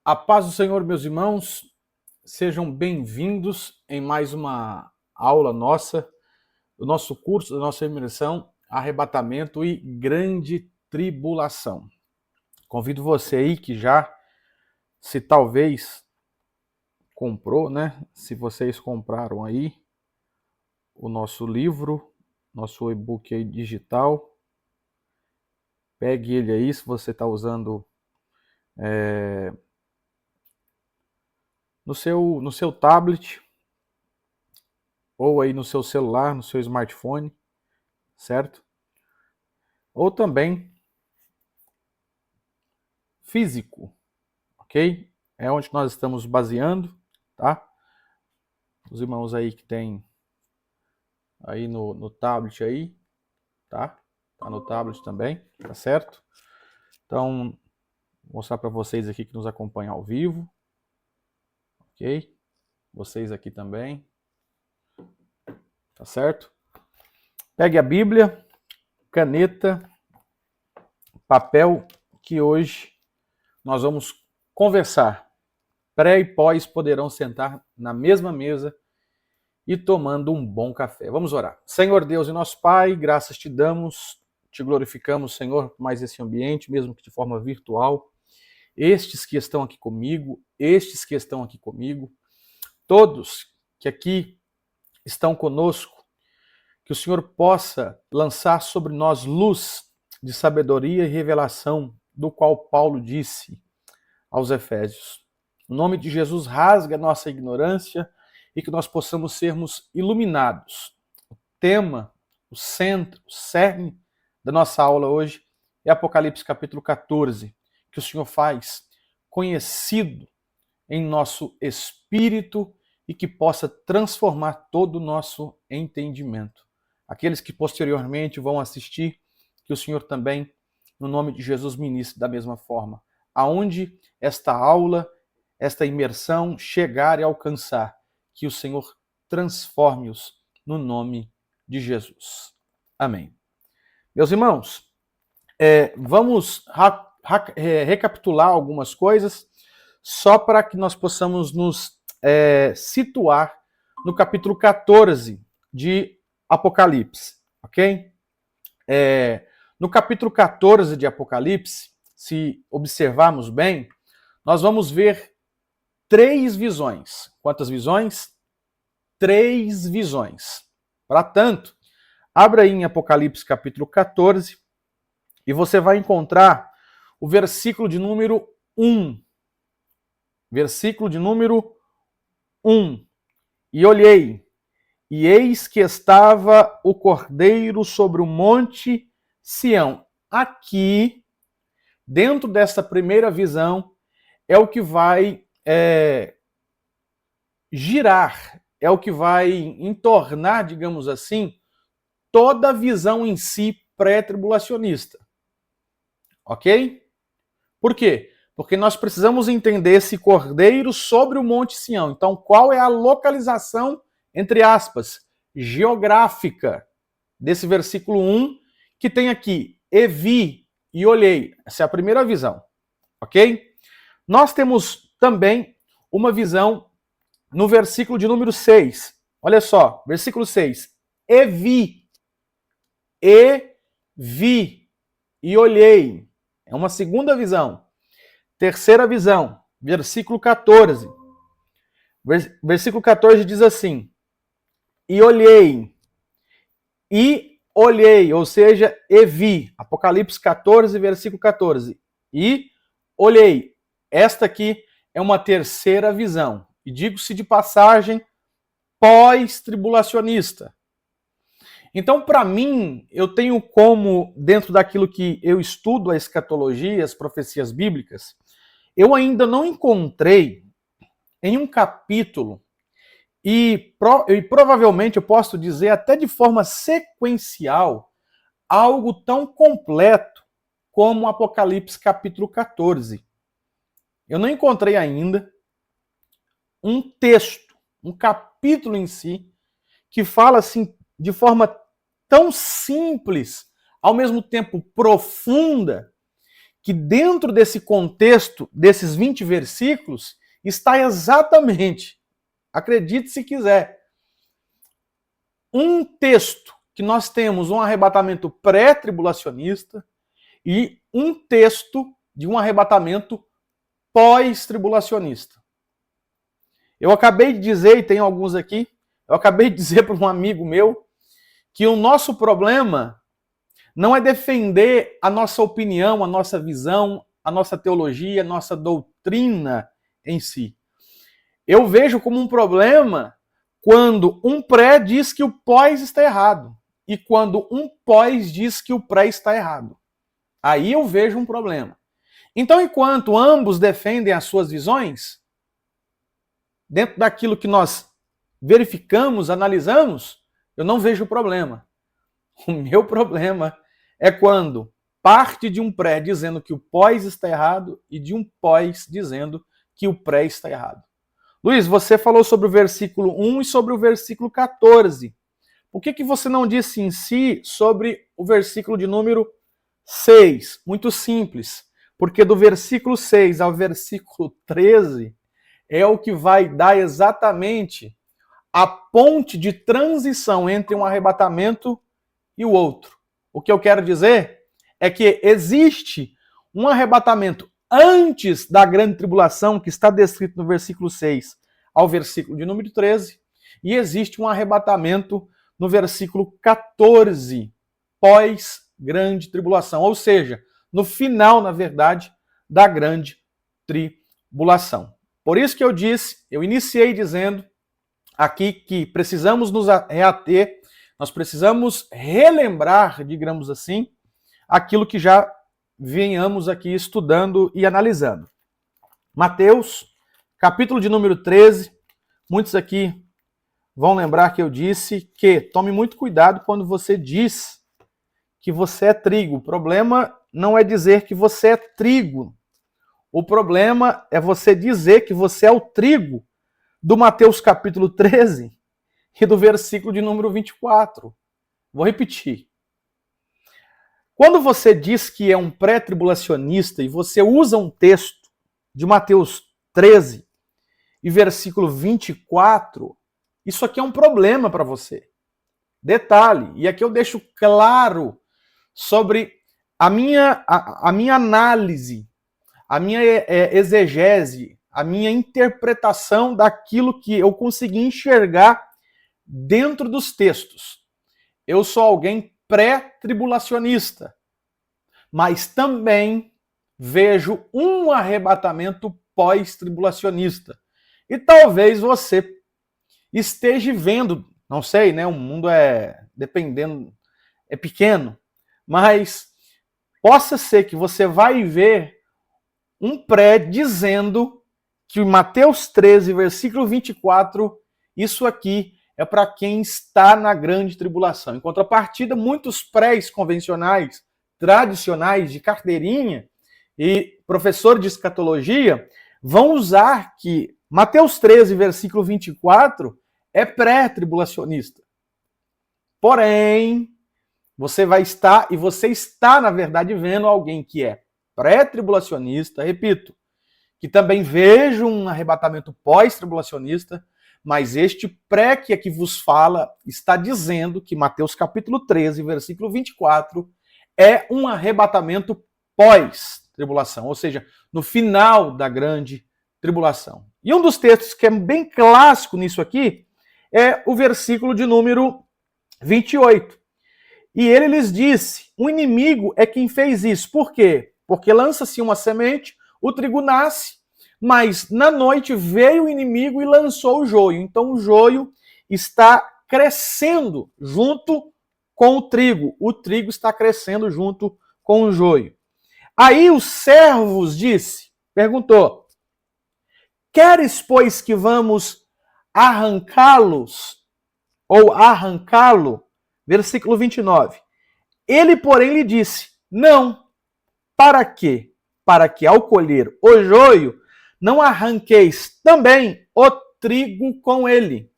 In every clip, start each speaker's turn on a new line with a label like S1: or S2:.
S1: A paz do Senhor, meus irmãos, sejam bem-vindos em mais uma aula nossa, do nosso curso, da nossa imersão, Arrebatamento e Grande Tribulação. Convido você aí que já, se talvez comprou, né? Se vocês compraram aí o nosso livro, nosso e-book aí digital, pegue ele aí, se você está usando no seu tablet, ou aí no seu celular, no seu smartphone, certo? Ou também físico, ok? É onde nós estamos baseando, tá? Os irmãos aí que tem aí no tablet aí, tá? Tá no tablet também, tá certo? Então, vou mostrar para vocês aqui que nos acompanham ao vivo, ok? Vocês aqui também, tá certo? Pegue a Bíblia, caneta, papel, que hoje nós vamos conversar. Pré e pós poderão sentar na mesma mesa e tomando um bom café. Vamos orar. Senhor Deus e nosso Pai, graças te damos, te glorificamos, Senhor, por mais esse ambiente, mesmo que de forma virtual. Estes que estão aqui comigo, todos que aqui estão conosco, que o Senhor possa lançar sobre nós luz de sabedoria e revelação, do qual Paulo disse aos Efésios. No nome de Jesus, rasga a nossa ignorância e que nós possamos sermos iluminados. O tema, o centro, o cerne da nossa aula hoje é Apocalipse capítulo 14, que o Senhor faz conhecido em nosso espírito e que possa transformar todo o nosso entendimento. Aqueles que posteriormente vão assistir, que o Senhor também, no nome de Jesus, ministre da mesma forma. Aonde esta aula, esta imersão chegar e alcançar, que o Senhor transforme-os no nome de Jesus. Amém. Meus irmãos, vamos recapitular algumas coisas, só para que nós possamos nos situar no capítulo 14 de Apocalipse, ok? No capítulo 14 de Apocalipse, se observarmos bem, nós vamos ver 3 visões. Quantas visões? 3 visões. Para tanto, abra aí em Apocalipse capítulo 14 e você vai encontrar o versículo de número 1. Versículo de número 1. E olhei, e eis que estava o Cordeiro sobre o monte Sião. Aqui, dentro dessa primeira visão, é o que vai girar, é o que vai entornar, digamos assim, toda a visão em si pré-tribulacionista. Ok? Por quê? Porque nós precisamos entender esse cordeiro sobre o Monte Sião. Então, qual é a localização, entre aspas, geográfica desse versículo 1, que tem aqui, e vi e olhei. Essa é a primeira visão. Ok? Nós temos também uma visão no versículo de número 6. Olha só, versículo 6. E vi e olhei. É uma segunda visão. Terceira visão, versículo 14. Versículo 14 diz assim: e olhei, ou seja, e vi. Apocalipse 14, versículo 14. E olhei. Esta aqui é uma terceira visão. E digo-se de passagem, pós-tribulacionista. Então, para mim, eu tenho como, dentro daquilo que eu estudo a escatologia, as profecias bíblicas, eu ainda não encontrei em um capítulo, e provavelmente eu posso dizer até de forma sequencial, algo tão completo como Apocalipse capítulo 14. Eu não encontrei ainda um texto, um capítulo em si, que fala assim de forma tão simples, ao mesmo tempo profunda, que dentro desse contexto, desses 20 versículos, está exatamente, acredite se quiser, um texto que nós temos um arrebatamento pré-tribulacionista e um texto de um arrebatamento pós-tribulacionista. Eu acabei de dizer, e tem alguns aqui, eu acabei de dizer para um amigo meu que o nosso problema não é defender a nossa opinião, a nossa visão, a nossa teologia, a nossa doutrina em si. Eu vejo como um problema quando um pré diz que o pós está errado e quando um pós diz que o pré está errado. Aí eu vejo um problema. Então, enquanto ambos defendem as suas visões, dentro daquilo que nós verificamos, analisamos, eu não vejo problema. O meu problema é quando parte de um pré dizendo que o pós está errado e de um pós dizendo que o pré está errado. Luiz, você falou sobre o versículo 1 e sobre o versículo 14. Por que você não disse em si sobre o versículo de número 6? Muito simples. Porque do versículo 6 ao versículo 13 é o que vai dar exatamente a ponte de transição entre um arrebatamento e o outro. O que eu quero dizer é que existe um arrebatamento antes da grande tribulação, que está descrito no versículo 6 ao versículo de número 13, e existe um arrebatamento no versículo 14, pós-grande tribulação, ou seja, no final, na verdade, da grande tribulação. Por isso que eu disse, eu iniciei dizendo aqui que precisamos nos reater, nós precisamos relembrar, digamos assim, aquilo que já venhamos aqui estudando e analisando. Mateus, capítulo de número 13, muitos aqui vão lembrar que eu disse que tome muito cuidado quando você diz que você é trigo. O problema não é dizer que você é trigo. O problema é você dizer que você é o trigo do Mateus capítulo 13 e do versículo de número 24. Vou repetir. Quando você diz que é um pré-tribulacionista e você usa um texto de Mateus 13 e versículo 24, isso aqui é um problema para você. Detalhe, e aqui eu deixo claro sobre a minha análise, a minha exegese, a minha interpretação daquilo que eu consegui enxergar dentro dos textos. Eu sou alguém pré-tribulacionista, mas também vejo um arrebatamento pós-tribulacionista. E talvez você esteja vendo, não sei, né? O mundo dependendo, é pequeno, mas possa ser que você vai ver um pré dizendo que o Mateus 13, versículo 24, isso aqui é para quem está na grande tribulação. Em contrapartida, muitos prés convencionais, tradicionais, de carteirinha e professor de escatologia vão usar que Mateus 13, versículo 24 é pré-tribulacionista. Porém, você vai estar, e você está, na verdade, vendo alguém que é pré-tribulacionista, repito, que também vejo um arrebatamento pós-tribulacionista, mas este pré que aqui vos fala está dizendo que Mateus capítulo 13, versículo 24, é um arrebatamento pós-tribulação, ou seja, no final da grande tribulação. E um dos textos que é bem clássico nisso aqui é o versículo de número 28. E ele lhes disse, o inimigo é quem fez isso. Por quê? Porque lança-se uma semente, o trigo nasce, mas na noite veio o inimigo e lançou o joio. Então o joio está crescendo junto com o trigo. O trigo está crescendo junto com o joio. Aí os servos perguntou, queres, pois, que vamos arrancá-los ou arrancá-lo? Versículo 29. Ele, porém, lhe disse, não. Para quê? Para que ao colher o joio, não arranqueis também o trigo com ele.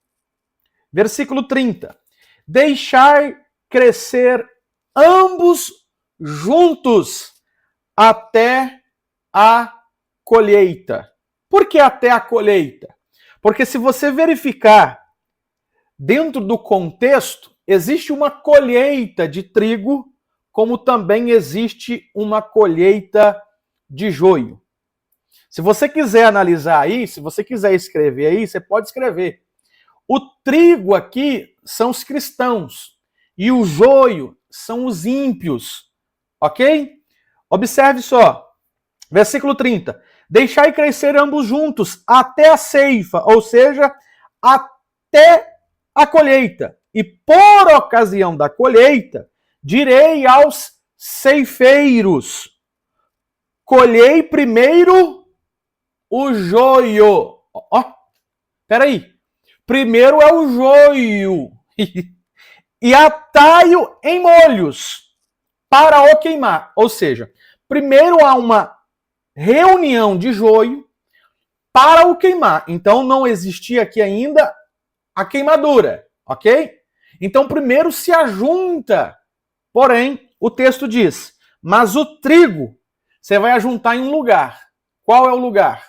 S1: Versículo 30. Deixai crescer ambos juntos, até a colheita. Por que até a colheita? Porque se você verificar dentro do contexto, existe uma colheita de trigo, como também existe uma colheita de joio. Se você quiser analisar aí, se você quiser escrever aí, você pode escrever. O trigo aqui são os cristãos e o joio são os ímpios, ok? Observe só, versículo 30. Deixai crescer ambos juntos até a ceifa, ou seja, até a colheita. E por ocasião da colheita, direi aos ceifeiros, colhei primeiro o joio. Ó, peraí. Primeiro é o joio. E atai-o em molhos para o queimar. Ou seja, primeiro há uma reunião de joio para o queimar. Então não existia aqui ainda a queimadura, ok? Então primeiro se ajunta. Porém, o texto diz, mas o trigo você vai ajuntar em um lugar. Qual é o lugar?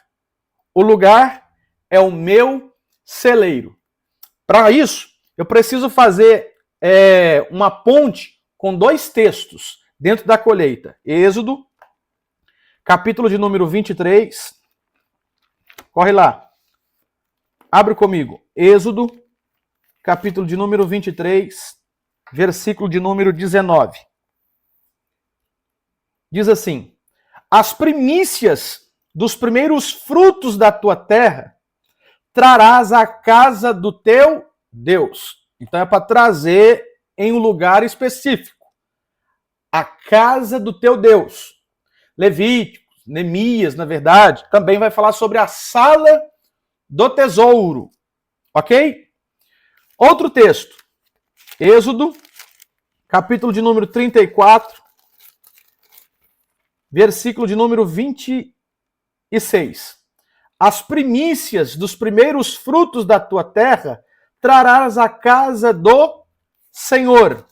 S1: O lugar é o meu celeiro. Para isso, eu preciso fazer uma ponte com dois textos dentro da colheita. Êxodo, capítulo de número 23. Corre lá. Abre comigo. Êxodo, capítulo de número 23, versículo de número 19. Diz assim: as primícias dos primeiros frutos da tua terra trarás à casa do teu Deus. Então é para trazer em um lugar específico. A casa do teu Deus. Levítico, Neemias, na verdade, também vai falar sobre a sala do tesouro. Ok? Outro texto. Êxodo, capítulo de número 34, versículo de número 26. As primícias dos primeiros frutos da tua terra trarás à casa do Senhor.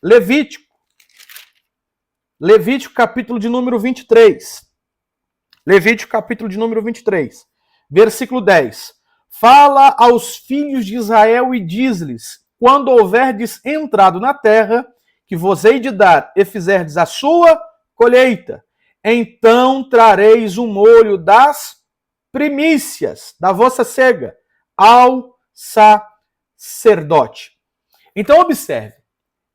S1: Levítico, capítulo de número 23. Levítico, capítulo de número 23, versículo 10. Fala aos filhos de Israel e diz-lhes, quando houverdes entrado na terra, que vos hei de dar, e fizerdes a sua colheita, então trareis o molho das primícias da vossa cega ao sacerdote. Então observe,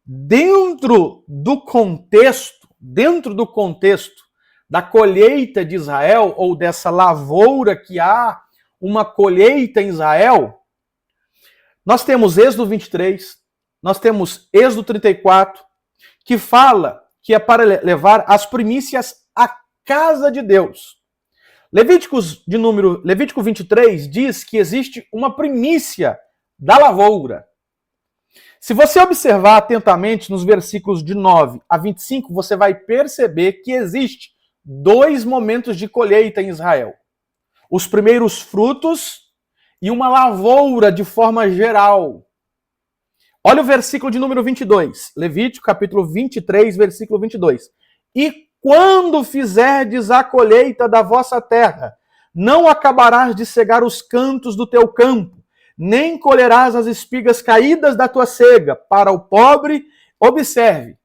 S1: dentro do contexto da colheita de Israel, ou dessa lavoura que há uma colheita em Israel, nós temos Êxodo 23, nós temos Êxodo 34, que fala que é para levar as primícias à casa de Deus. Levítico 23 diz que existe uma primícia da lavoura. Se você observar atentamente nos versículos de 9 a 25, você vai perceber que existe dois momentos de colheita em Israel. Os primeiros frutos e uma lavoura de forma geral. Olha o versículo de número 22. Levítico, capítulo 23, versículo 22. E quando fizerdes a colheita da vossa terra, não acabarás de cegar os cantos do teu campo, nem colherás as espigas caídas da tua cega. Para o pobre, observe,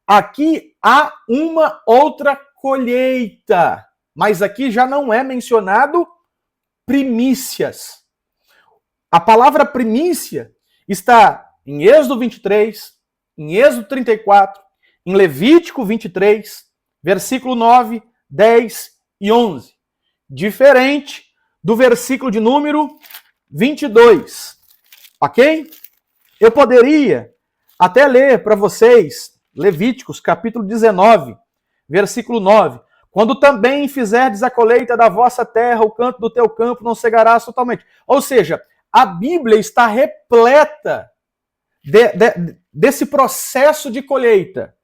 S1: aqui há uma outra colheita, mas aqui já não é mencionado primícias. A palavra primícia está em Êxodo 23, em Êxodo 34, em Levítico 23, versículo 9, 10 e 11. Diferente do versículo de número 22. Ok? Eu poderia até ler para vocês Levíticos, capítulo 19, versículo 9. Quando também fizerdes a colheita da vossa terra, o canto do teu campo não cegarás totalmente. Ou seja, a Bíblia está repleta desse processo de colheita.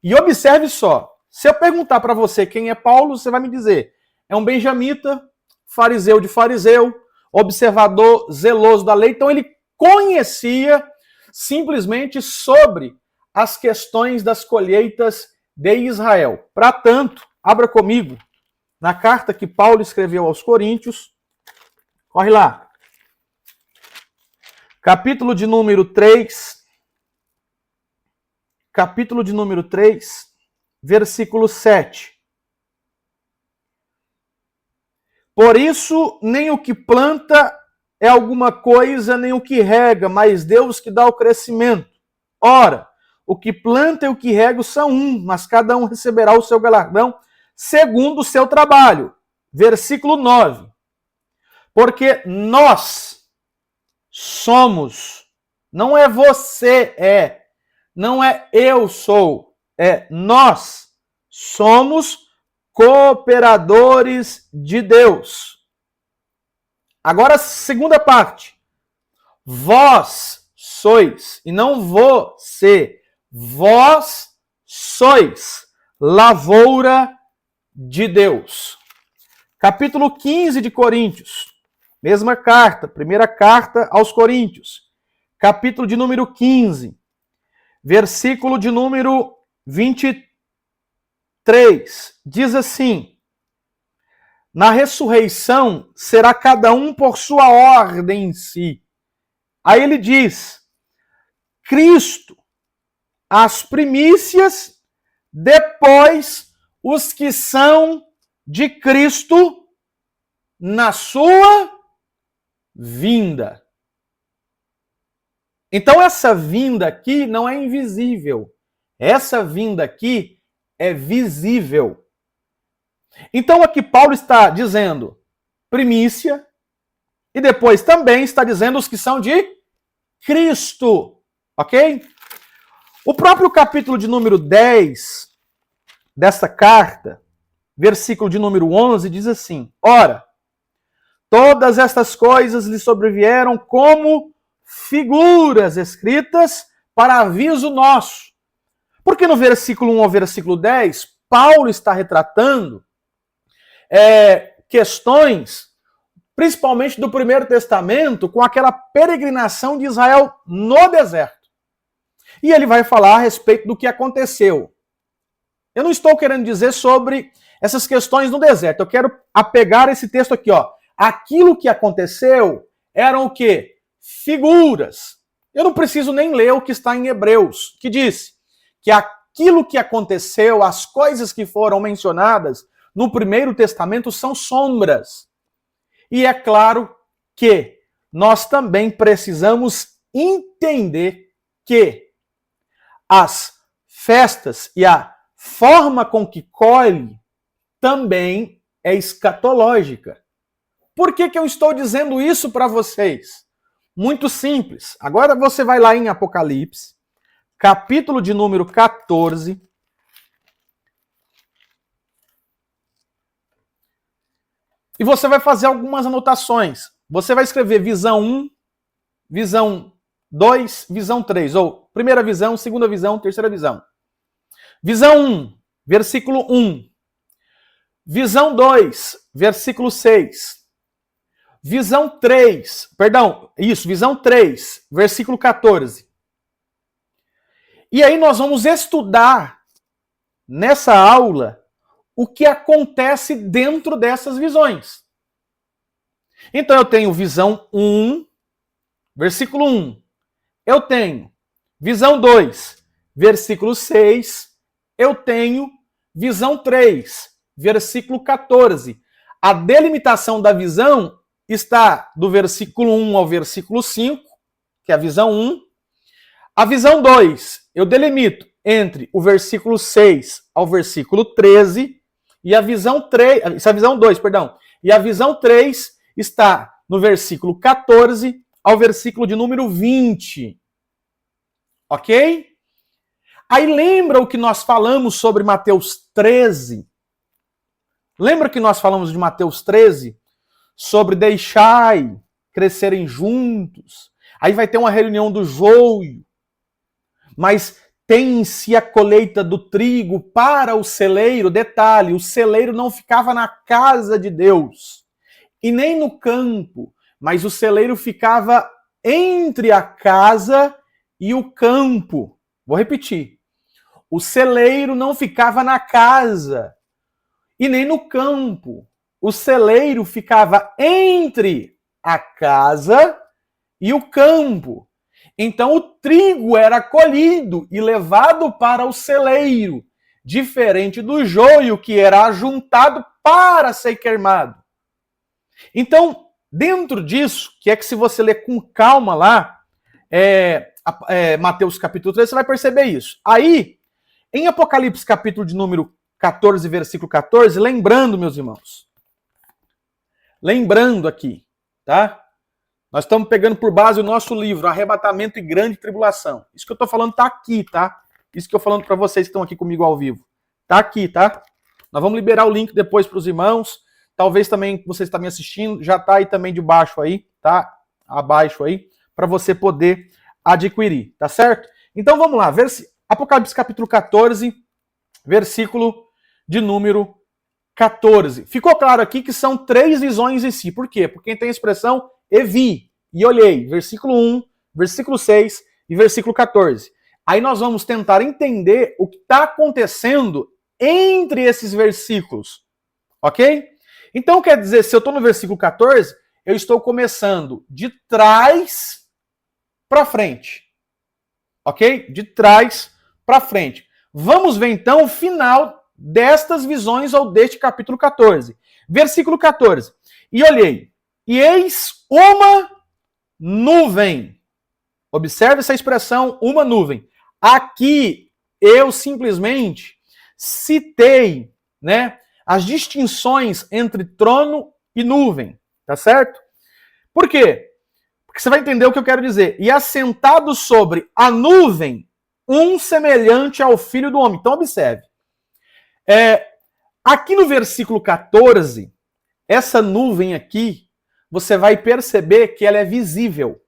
S1: E observe só, se eu perguntar para você quem é Paulo, você vai me dizer, é um benjamita, fariseu de fariseu, observador zeloso da lei. Então ele conhecia simplesmente sobre as questões das colheitas de Israel. Para tanto, abra comigo na carta que Paulo escreveu aos Coríntios. Corre lá. Capítulo de número 3. Capítulo de número 3, versículo 7. Por isso, nem o que planta é alguma coisa, nem o que rega, mas Deus que dá o crescimento. Ora, o que planta e o que rega são um, mas cada um receberá o seu galardão segundo o seu trabalho. Versículo 9. Porque nós somos, não é você é, não é eu sou, é nós somos cooperadores de Deus. Agora, segunda parte. Vós sois, e não você, vós sois lavoura de Deus. Capítulo 15 de Coríntios, mesma carta, primeira carta aos Coríntios, capítulo de número 15, versículo de número 23, diz assim: na ressurreição será cada um por sua ordem em si. Aí ele diz: Cristo, as primícias, depois os que são de Cristo na sua vinda. Então essa vinda aqui não é invisível. Essa vinda aqui é visível. Então aqui Paulo está dizendo primícia e depois também está dizendo os que são de Cristo. Ok? O próprio capítulo de número 10 desta carta, versículo de número 11, diz assim: ora, todas estas coisas lhe sobrevieram como figuras escritas para aviso nosso. Porque no versículo 1 ao versículo 10, Paulo está retratando questões, principalmente do Primeiro Testamento, com aquela peregrinação de Israel no deserto. E ele vai falar a respeito do que aconteceu. Eu não estou querendo dizer sobre essas questões no deserto. Eu quero apegar esse texto aqui, ó. Aquilo que aconteceu eram o quê? Figuras. Eu não preciso nem ler o que está em Hebreus, que diz que aquilo que aconteceu, as coisas que foram mencionadas no Primeiro Testamento são sombras. E é claro que nós também precisamos entender que as festas e a forma com que colhe também é escatológica. Por que eu estou dizendo isso para vocês? Muito simples. Agora você vai lá em Apocalipse, capítulo de número 14. E você vai fazer algumas anotações. Você vai escrever visão 1, visão 2, visão 3. Ou primeira visão, segunda visão, terceira visão. Visão 1, versículo 1. Visão 2, versículo 6. Visão 3, visão 3, versículo 14. E aí nós vamos estudar nessa aula o que acontece dentro dessas visões. Então eu tenho visão 1, versículo 1. Eu tenho visão 2, versículo 6. Eu tenho visão 3, versículo 14. A delimitação da visão está do versículo 1 ao versículo 5, que é a visão 1. A visão 2, eu delimito entre o versículo 6 ao versículo 13, e a visão 3, essa visão 2, perdão, e a visão 3 está no versículo 14 ao versículo de número 20. Ok? Aí lembra o que nós falamos sobre Mateus 13? Lembra que nós falamos de Mateus 13? Sobre deixai crescerem juntos. Aí vai ter uma reunião do joio. Mas tem em si a colheita do trigo para o celeiro. Detalhe, o celeiro não ficava na casa de Deus e nem no campo, mas o celeiro ficava entre a casa e o campo. Vou repetir. O celeiro não ficava na casa. e nem no campo. O celeiro ficava entre a casa e o campo. Então o trigo era colhido e levado para o celeiro, diferente do joio que era ajuntado para ser queimado. Então, dentro disso, que é que se você ler com calma lá, Mateus capítulo 3, você vai perceber isso. Aí, em Apocalipse capítulo de número 14, versículo 14, lembrando, meus irmãos, lembrando aqui, tá? Nós estamos pegando por base o nosso livro, Arrebatamento e Grande Tribulação. Isso que eu estou falando está aqui, tá? Isso que eu estou falando para vocês que estão aqui comigo ao vivo. Tá aqui, tá? Nós vamos liberar o link depois para os irmãos. Talvez também você está me assistindo, já está aí também de baixo aí, tá? Abaixo aí, para você poder adquirir, tá certo? Então vamos lá, Apocalipse capítulo 14, versículo de número 14. Ficou claro aqui que são 3 visões em si. Por quê? Porque tem a expressão e vi, e olhei, versículo 1, versículo 6 e versículo 14. Aí nós vamos tentar entender o que está acontecendo entre esses versículos, ok? Então quer dizer, se eu estou no versículo 14, eu estou começando de trás para frente, ok? De trás para frente. Vamos ver então o final destas visões ou deste capítulo 14. Versículo 14. E olhei, e eis uma nuvem. Observe essa expressão, uma nuvem. Aqui eu simplesmente citei, né, as distinções entre trono e nuvem, tá certo? Por quê? Porque você vai entender o que eu quero dizer. E assentado sobre a nuvem, um semelhante ao Filho do Homem. Então observe. Aqui no versículo 14, essa nuvem aqui, você vai perceber que ela é visível.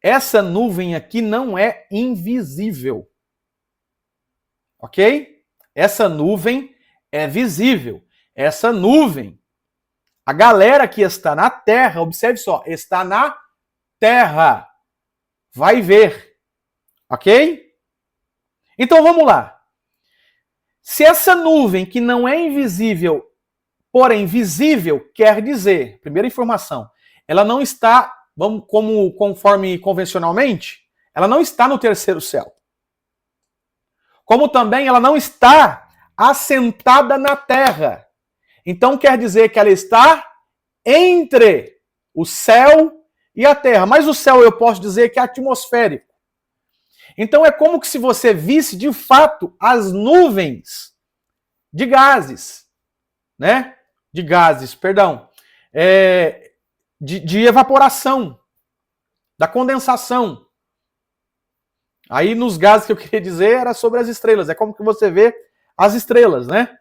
S1: Essa nuvem aqui não é invisível. Ok? Essa nuvem é visível. Essa nuvem, a galera que está na terra, observe só, está na terra. Vai ver. Ok? Então vamos lá. Se essa nuvem que não é invisível, porém visível, quer dizer, primeira informação, ela não está, conforme convencionalmente, ela não está no terceiro céu. Como também ela não está assentada na terra. Então quer dizer que ela está entre o céu e a terra. Mas o céu eu posso dizer que é atmosférico. Então é como se você visse de fato as nuvens de gases, né? De gases, perdão. De evaporação, da condensação. Aí nos gases que eu queria dizer era sobre as estrelas. É como que você vê as estrelas, né?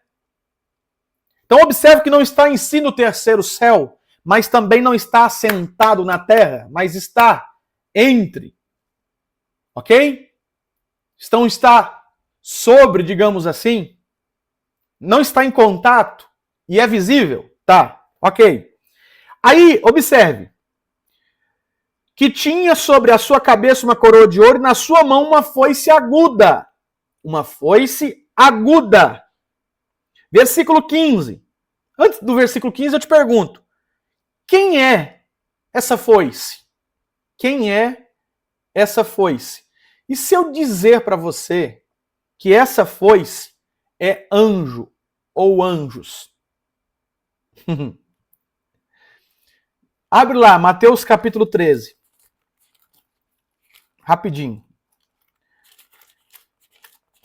S1: Então observe que não está em si no terceiro céu, mas também não está assentado na terra, mas está entre. Ok? Então está sobre, digamos assim, não está em contato e é visível. Tá, ok. Aí, observe. Que tinha sobre a sua cabeça uma coroa de ouro e na sua mão uma foice aguda. Uma foice aguda. Versículo 15. Antes do versículo 15 eu te pergunto, quem é essa foice? Quem é essa foice? E se eu dizer para você que essa foice é anjo ou anjos? Abre lá, Mateus capítulo 13. Rapidinho.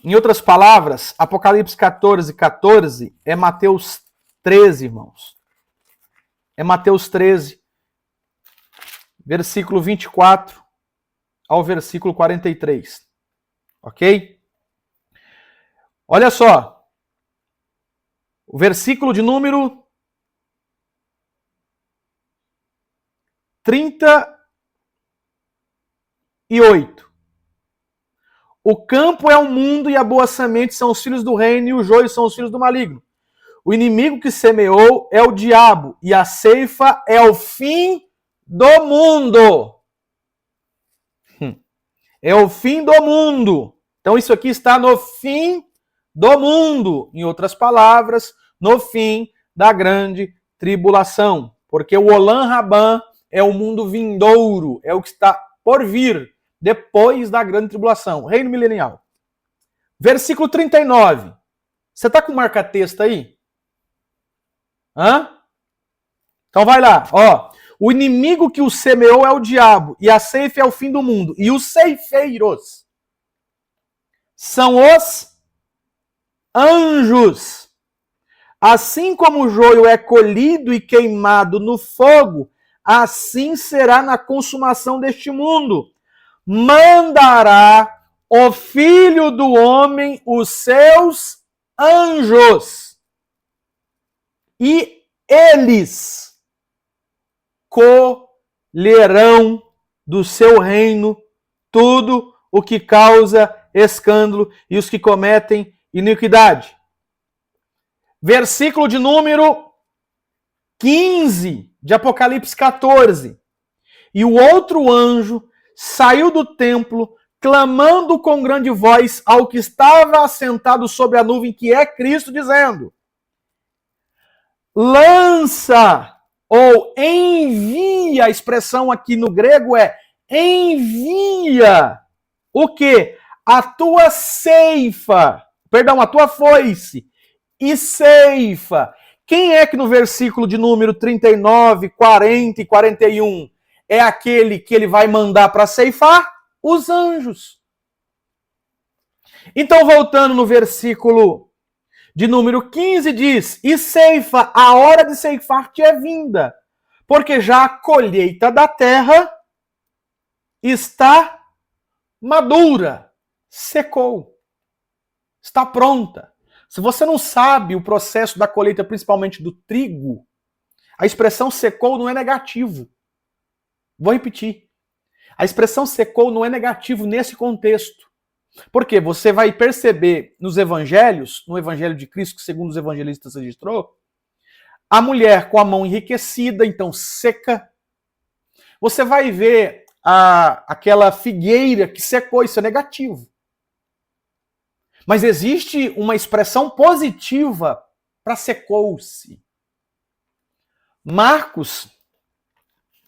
S1: Em outras palavras, Apocalipse 14, 14 é Mateus 13, irmãos. É Mateus 13, versículo 24 ao versículo 43. Ok? Olha só. O versículo de número 38. O campo é o mundo e a boa semente são os filhos do reino e o joio são os filhos do maligno. O inimigo que semeou é o diabo e a ceifa é o fim do mundo. É o fim do mundo. Então isso aqui está no fim do mundo. Em outras palavras, no fim da grande tribulação. Porque o Olam Rabã é o mundo vindouro, é o que está por vir depois da grande tribulação, reino milenial. Versículo 39. Você está com marca-texto aí? Hã? Então vai lá, ó. O inimigo que o semeou é o diabo, e a ceifa é o fim do mundo. E os ceifeiros são os anjos. Assim como o joio é colhido e queimado no fogo, assim será na consumação deste mundo. Mandará o Filho do Homem os seus anjos, e eles colherão do seu reino tudo o que causa escândalo e os que cometem iniquidade. Versículo de número 15 de Apocalipse 14. E o outro anjo saiu do templo, clamando com grande voz ao que estava assentado sobre a nuvem, que é Cristo, dizendo: lança ou envia, a expressão aqui no grego é envia o quê? A tua ceifa, perdão, a tua foice e ceifa. Quem é que no versículo de número 39, 40 e 41 é aquele que ele vai mandar para ceifar? Os anjos. Então, voltando no versículo de número 15, diz: e ceifa, a hora de ceifar-te é vinda, porque já a colheita da terra está madura, secou, está pronta. Se você não sabe o processo da colheita, principalmente do trigo, a expressão secou não é negativo. Vou repetir. A expressão secou não é negativo nesse contexto. Porque você vai perceber nos evangelhos, no evangelho de Cristo, que segundo os evangelistas registrou, a mulher com a mão enriquecida, então seca. Você vai ver aquela figueira que secou, isso é negativo. Mas existe uma expressão positiva para secou-se. Marcos,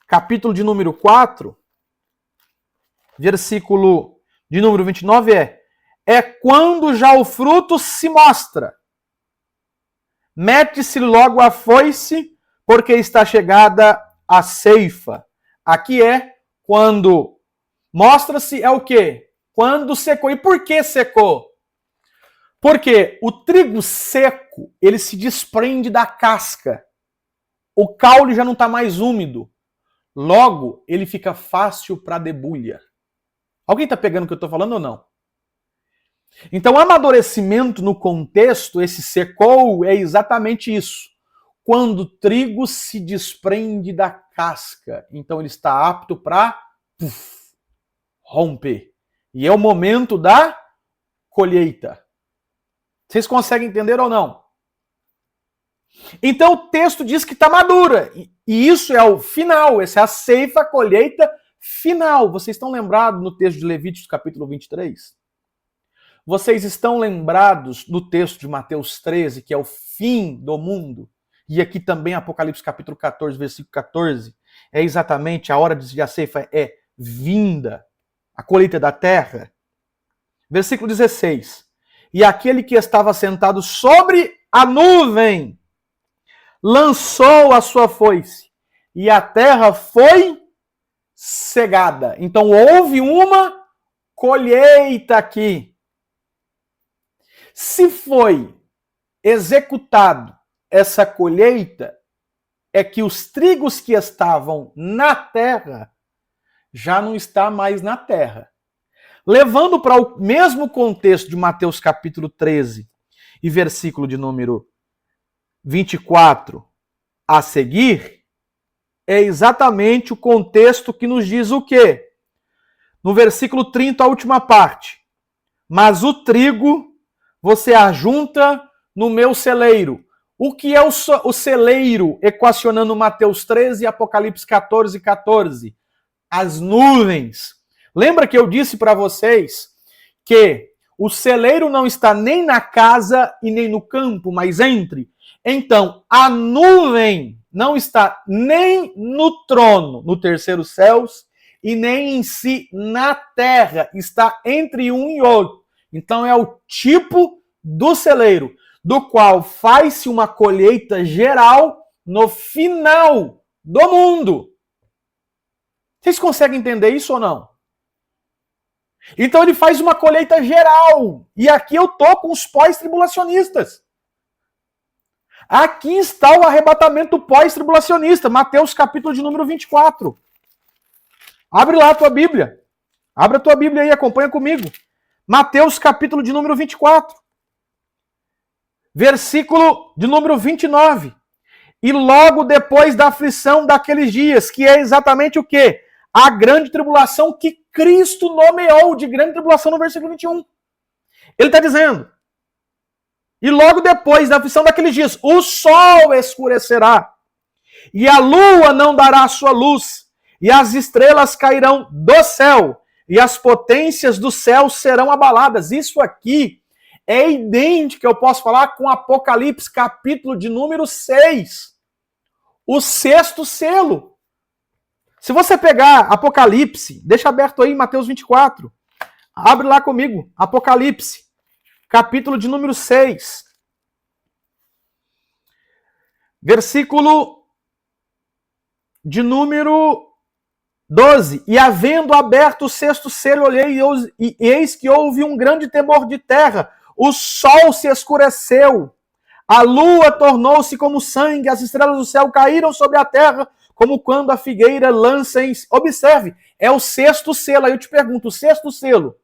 S1: capítulo de número 4, versículo de número 29 é quando já o fruto se mostra. Mete-se logo a foice, porque está chegada a ceifa. Aqui é quando mostra-se é o quê? Quando secou. E por que secou? Porque o trigo seco, ele se desprende da casca. O caule já não está mais úmido. Logo, ele fica fácil para debulha. Alguém está pegando o que eu estou falando ou não? Então, amadurecimento no contexto, esse secou, é exatamente isso. Quando o trigo se desprende da casca, então ele está apto para romper. E é o momento da colheita. Vocês conseguem entender ou não? Então o texto diz que está madura. E isso é o final, essa é a ceifa, a colheita final. Vocês estão lembrados no texto de Levíticos, capítulo 23? Vocês estão lembrados no texto de Mateus 13, que é o fim do mundo? E aqui também Apocalipse, capítulo 14, versículo 14. É exatamente a hora de a ceifa é vinda, a colheita da terra. Versículo 16. E aquele que estava sentado sobre a nuvem lançou a sua foice, e a terra foi cegada. Então houve uma colheita aqui. Se foi executado essa colheita, é que os trigos que estavam na terra já não está mais na terra. Levando para o mesmo contexto de Mateus capítulo 13 e versículo de número 24 a seguir, é exatamente o contexto que nos diz o quê? No versículo 30, a última parte. Mas o trigo você ajunta no meu celeiro. O que é o celeiro, equacionando Mateus 13 e Apocalipse 14, 14? As nuvens. Lembra que eu disse para vocês que O celeiro não está nem na casa e nem no campo, mas entre. Então, a nuvem não está nem no trono, no terceiro céus, e nem em si na terra. Está entre um e outro. Então, é o tipo do celeiro, do qual faz-se uma colheita geral no final do mundo. Vocês conseguem entender isso ou não? Então ele faz uma colheita geral. E aqui eu tô com os pós-tribulacionistas. Aqui está o arrebatamento pós-tribulacionista. Mateus capítulo de número 24. Abre lá a tua Bíblia. Abre a tua Bíblia aí, acompanha comigo. Mateus capítulo de número 24. Versículo de número 29. E logo depois da aflição daqueles dias, que é exatamente o quê? A grande tribulação que Cristo nomeou de grande tribulação no versículo 21. Ele está dizendo, e logo depois da aflição daqueles dias, o sol escurecerá, e a lua não dará a sua luz, e as estrelas cairão do céu, e as potências do céu serão abaladas. Isso aqui é idêntico, eu posso falar, com Apocalipse, capítulo de número 6. O sexto selo. Se você pegar Apocalipse, deixa aberto aí Mateus 24. Abre lá comigo, Apocalipse, capítulo de número 6. Versículo de número 12. E havendo aberto o sexto selo, olhei e eis que houve um grande temor de terra. O sol se escureceu, a lua tornou-se como sangue, as estrelas do céu caíram sobre a terra, como quando a figueira lança em... Observe, é o sexto selo. Aí eu te pergunto, o sexto selo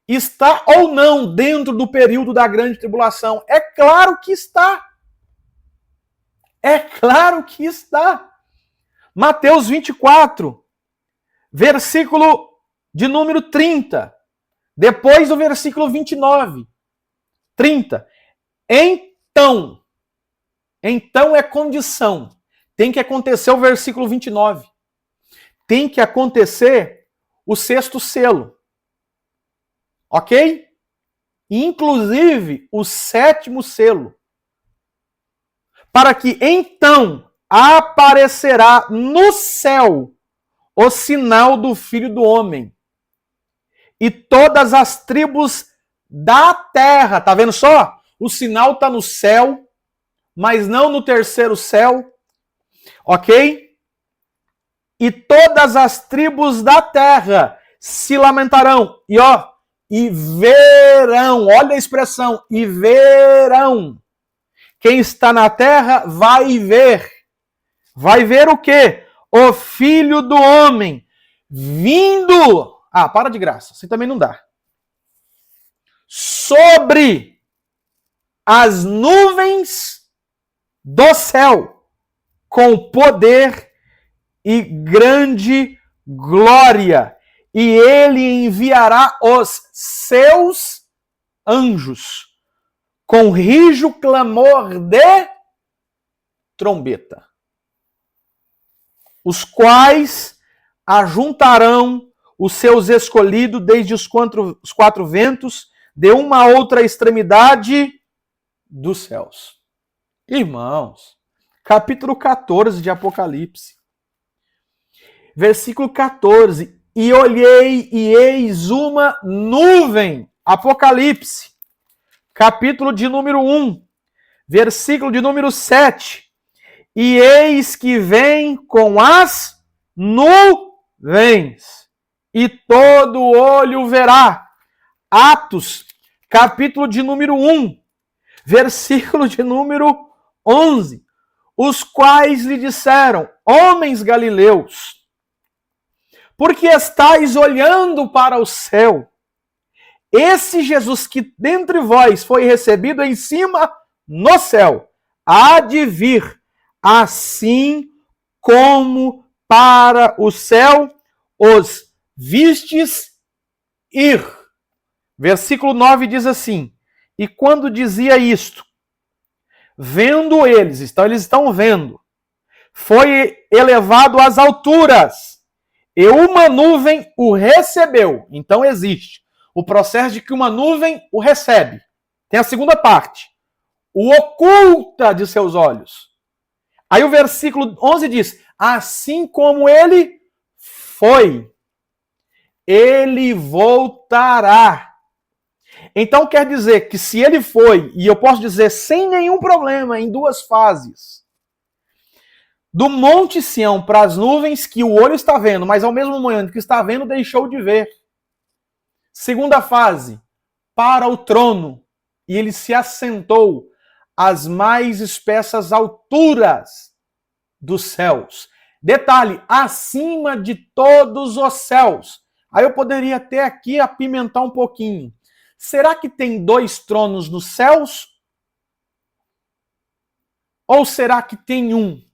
S1: está ou não dentro do período da grande tribulação? É claro que está. É claro que está. Mateus 24, versículo de número 30. Depois do versículo 29. 30. Então é condição. Tem que acontecer o versículo 29. Tem que acontecer o sexto selo. Ok? Inclusive o sétimo selo. Para que então aparecerá no céu o sinal do Filho do Homem. E todas as tribos da terra, tá vendo só? O sinal está no céu, mas não no terceiro céu. Ok? E todas as tribos da terra se lamentarão. E verão. Olha a expressão. E verão. Quem está na terra vai ver. Vai ver o quê? O Filho do Homem vindo. Ah, para de graça. Assim também não dá. Sobre as nuvens do céu. Com poder e grande glória. E ele enviará os seus anjos com rijo clamor de trombeta, os quais ajuntarão os seus escolhidos desde os quatro ventos, de uma a outra extremidade dos céus. Irmãos, capítulo 14 de Apocalipse, versículo 14. E olhei e eis uma nuvem. Apocalipse, capítulo de número 1, versículo de número 7. E eis que vem com as nuvens, e todo olho verá. Atos, capítulo de número 1, versículo de número 11. Os quais lhe disseram: homens galileus, porque estáis olhando para o céu? Esse Jesus que dentre vós foi recebido em cima no céu, há de vir, assim como para o céu os vistes ir. Versículo 9 diz assim: e quando dizia isto, vendo eles estão vendo, foi elevado às alturas, e uma nuvem o recebeu. Então existe o processo de que uma nuvem o recebe. Tem a segunda parte. O oculta de seus olhos. Aí o versículo 11 diz, assim como ele foi, ele voltará. Então quer dizer que se ele foi, e eu posso dizer sem nenhum problema, em duas fases, do Monte Sião para as nuvens que o olho está vendo, mas ao mesmo momento que está vendo, deixou de ver. Segunda fase, para o trono, e ele se assentou às mais espessas alturas dos céus. Detalhe, acima de todos os céus. Aí eu poderia até aqui apimentar um pouquinho. Será que tem 2 tronos nos céus? Ou será que tem um?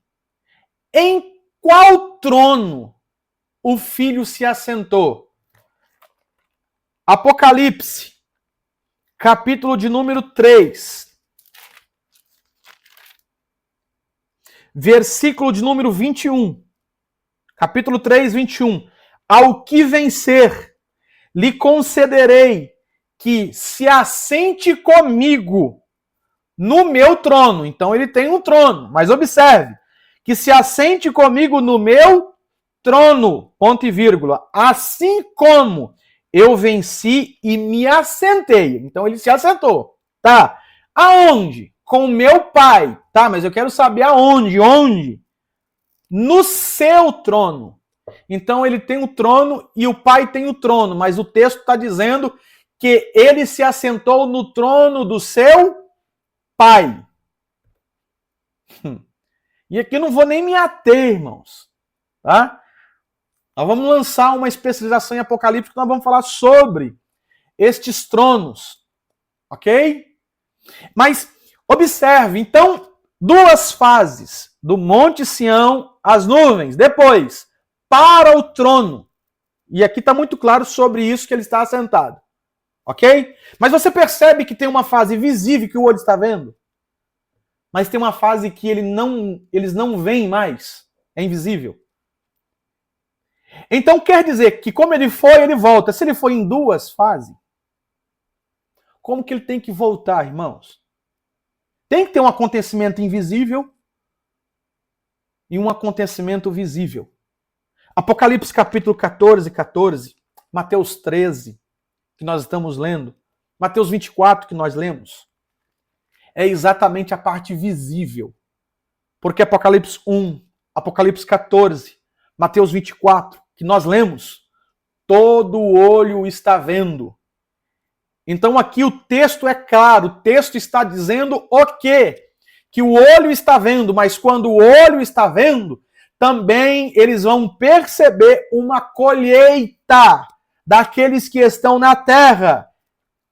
S1: Em qual trono o Filho se assentou? Apocalipse, capítulo de número 3. Versículo de número 21. Capítulo 3, 21. Ao que vencer, lhe concederei que se assente comigo no meu trono. Então ele tem um trono, mas observe, que se assente comigo no meu trono, ponto e vírgula, assim como eu venci e me assentei. Então ele se assentou, tá? Aonde? Com meu pai, tá? Mas eu quero saber aonde, onde? No seu trono. Então ele tem o trono e o pai tem o trono, mas o texto está dizendo que ele se assentou no trono do seu pai. E aqui eu não vou nem me ater, irmãos. Tá? Nós vamos lançar uma especialização em Apocalipse que nós vamos falar sobre estes tronos. Ok? Mas observe, então, 2 fases. Do Monte Sião às nuvens. Depois, para o trono. E aqui está muito claro sobre isso que ele está assentado. Ok? Mas você percebe que tem uma fase visível que o olho está vendo? Mas tem uma fase que eles não veem mais. É invisível. Então quer dizer que como ele foi, ele volta. Se ele foi em 2 fases, como que ele tem que voltar, irmãos? Tem que ter um acontecimento invisível e um acontecimento visível. Apocalipse capítulo 14, 14, Mateus 13, que nós estamos lendo, Mateus 24, que nós lemos, é exatamente a parte visível. Porque Apocalipse 1, Apocalipse 14, Mateus 24, que nós lemos, todo olho está vendo. Então aqui o texto é claro, o texto está dizendo o quê? Que o olho está vendo, mas quando o olho está vendo, também eles vão perceber uma colheita daqueles que estão na terra.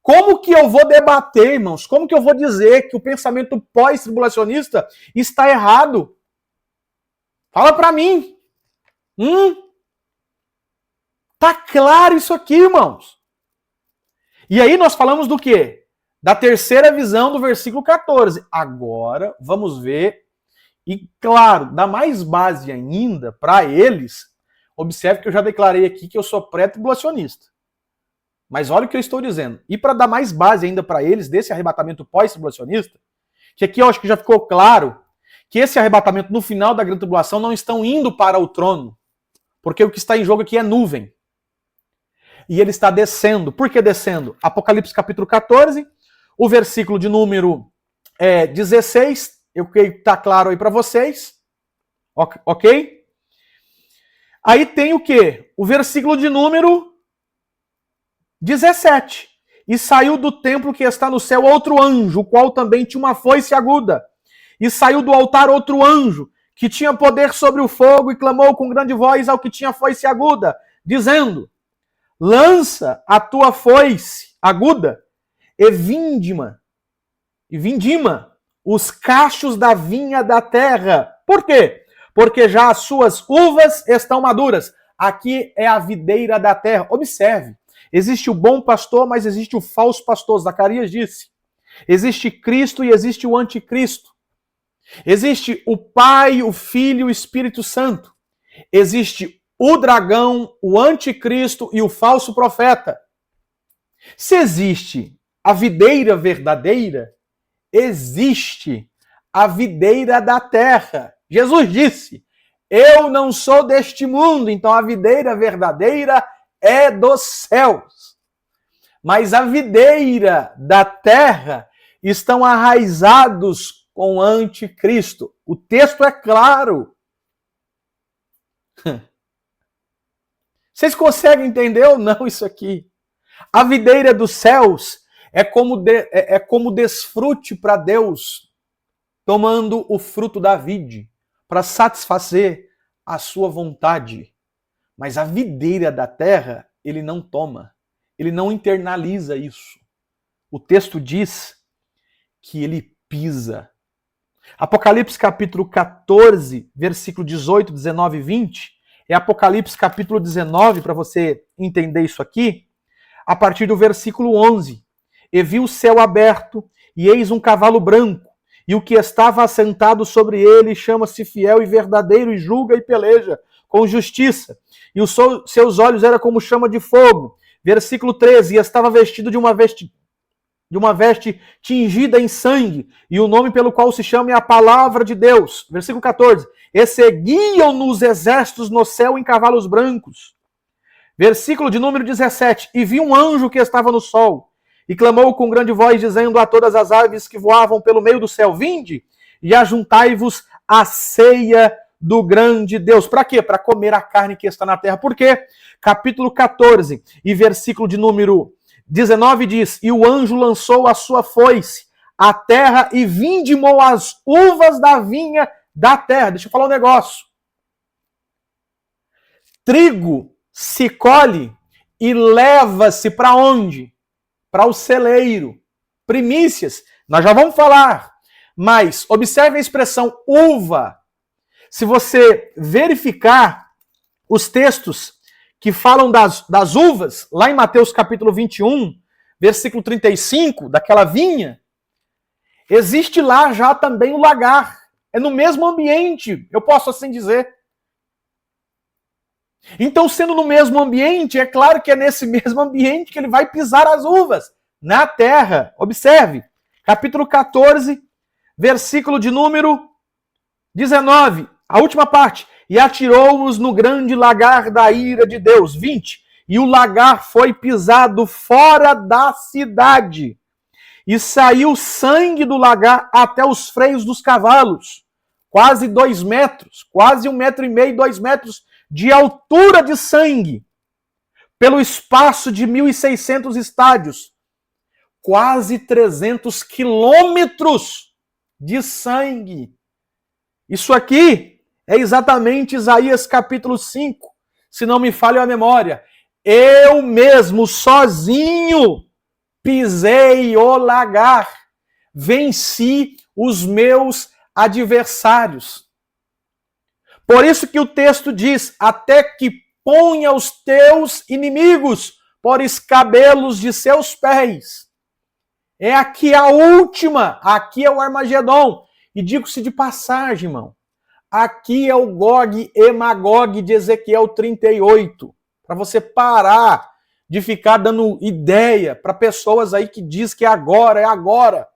S1: Como que eu vou debater, irmãos? Como que eu vou dizer que o pensamento pós-tribulacionista está errado? Fala para mim. Tá claro isso aqui, irmãos. E aí nós falamos do quê? Da terceira visão do versículo 14. Agora vamos ver, e claro, dá mais base ainda para eles. Observe que eu já declarei aqui que eu sou pré-tribulacionista. Mas olha o que eu estou dizendo. E para dar mais base ainda para eles desse arrebatamento pós-tribulacionista, que aqui eu acho que já ficou claro que esse arrebatamento no final da grande tribulação não estão indo para o trono, porque o que está em jogo aqui é nuvem. E ele está descendo. Por que descendo? Apocalipse capítulo 14, o versículo de número 16, eu creio que está claro aí para vocês. Ok? Aí tem o quê? O versículo de número 17. E saiu do templo que está no céu outro anjo, o qual também tinha uma foice aguda. E saiu do altar outro anjo, que tinha poder sobre o fogo, e clamou com grande voz ao que tinha foice aguda, dizendo: lança a tua foice aguda e vindima os cachos da vinha da terra. Por quê? Porque já as suas uvas estão maduras. Aqui é a videira da terra. Observe. Existe o bom pastor, mas existe o falso pastor. Zacarias disse. Existe Cristo e existe o anticristo. Existe o Pai, o Filho e o Espírito Santo. Existe o dragão, o anticristo e o falso profeta. Se existe a videira verdadeira, existe a videira da terra. Jesus disse: eu não sou deste mundo, então a videira verdadeira é dos céus. Mas a videira da terra estão arraizados com o anticristo. O texto é claro. Vocês conseguem entender ou não isso aqui? A videira dos céus é como desfrute para Deus, tomando o fruto da vide, para satisfazer a sua vontade. Mas a videira da terra, ele não toma. Ele não internaliza isso. O texto diz que ele pisa. Apocalipse capítulo 14, versículo 18, 19 e 20, é Apocalipse capítulo 19, para você entender isso aqui, a partir do versículo 11. E vi o céu aberto, e eis um cavalo branco, e o que estava assentado sobre ele chama-se Fiel e Verdadeiro, e julga e peleja com justiça. E os seus olhos eram como chama de fogo. Versículo 13, e estava vestido de uma veste tingida em sangue, e o nome pelo qual se chama é a Palavra de Deus. Versículo 14, e seguiam-no os exércitos no céu em cavalos brancos. Versículo de número 17, e vi um anjo que estava no sol, e clamou com grande voz, dizendo a todas as aves que voavam pelo meio do céu: vinde, e ajuntai-vos à ceia do grande Deus. Para quê? Para comer a carne que está na terra. Por quê? Capítulo 14 e versículo de número 19 diz: e o anjo lançou a sua foice à terra e vindimou as uvas da vinha da terra. Deixa eu falar um negócio. Trigo se colhe e leva-se para onde? Para o celeiro. Primícias, nós já vamos falar. Mas observe a expressão uva. Se você verificar os textos que falam das uvas, lá em Mateus capítulo 21, versículo 35, daquela vinha, existe lá já também o lagar. É no mesmo ambiente, eu posso assim dizer. Então, sendo no mesmo ambiente, é claro que é nesse mesmo ambiente que ele vai pisar as uvas, na terra. Observe, capítulo 14, versículo de número 19, a última parte. E atirou-os no grande lagar da ira de Deus. 20. E o lagar foi pisado fora da cidade. E saiu sangue do lagar até os freios dos cavalos. Quase 2 metros. Quase 1,5 metro, 2 metros de altura de sangue. Pelo espaço de 1.600 estádios. Quase 300 quilômetros de sangue. Isso aqui é exatamente Isaías capítulo 5, se não me falha a memória. Eu mesmo, sozinho, pisei o lagar, venci os meus adversários. Por isso que o texto diz, até que ponha os teus inimigos por escabelos de seus pés. É aqui a última, aqui é o Armagedon. E digo-se de passagem, irmão, aqui é o Gog e Magog de Ezequiel 38, para você parar de ficar dando ideia para pessoas aí que diz que é agora, é agora.